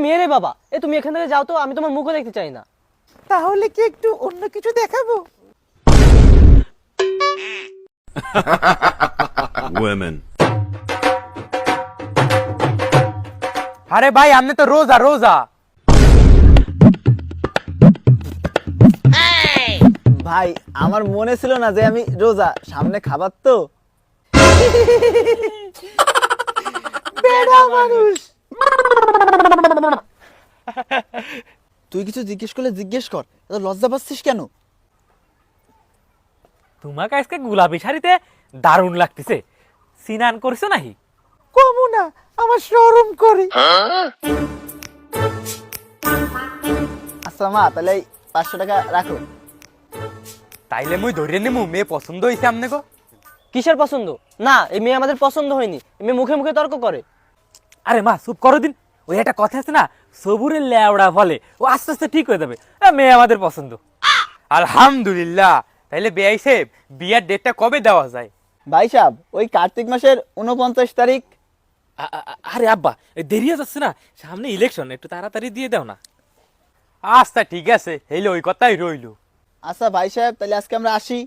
মেয়ে বাবা, এ তুমি এখান থেকে যাও তো, আমি তোমার মুখও দেখতে চাই না। তাহলে কি একটু অন্য কিছু দেখাবো? Women. আরে ভাই আপনি তো রোজা রোজা। ভাই আমার মনে ছিল না যে আমি রোজা, সামনে খাবার তো। বেড়া মানুষ। তুই কিছু জিজ্ঞেস করলে জিজ্ঞেস কর, এত লজ্জা পাচ্ছিস কেন? তোমাকে আজকে গোলাপি শাড়িতে দারুণ লাগতেছে, সিনান করছো নাকি? কমু না, আমার শরম করে। আচ্ছা মা, তাহলে 500 টাকা রাখো। তাইলে মুই ধরে নেমু, মেয়ে পছন্দ হয়েছে আমনে গো? কিসের পছন্দ? না, এই মেয়ে আমাদের পছন্দ হয়নি। এই মেয়ে মুখে মুখে তর্ক করে। আরে মা চুপ করো দিন, ওই একটা কথা আছে না, সবুরের লেওড়া বলে, ও আস্তে আস্তে ঠিক হয়ে যাবে। মেয়ে আমাদের পছন্দ আলহামদুলিল্লাহ। তাইলে বেআই সাহেব, বিয়ার ডেটটা কবে দেওয়া যায়? ভাই সাহেব, ওই কার্তিক মাসের 49 তারিখ। আরে আব্বা দেরি হয়ে যাচ্ছে না, সামনে ইলেকশন, একটু তাড়াতাড়ি দিয়ে দাও না। আচ্ছা ঠিক আছে, হইলো, ওই কথাই রইলো। আচ্ছা ভাই সাহেব, তাহলে আজকে আমরা আসি।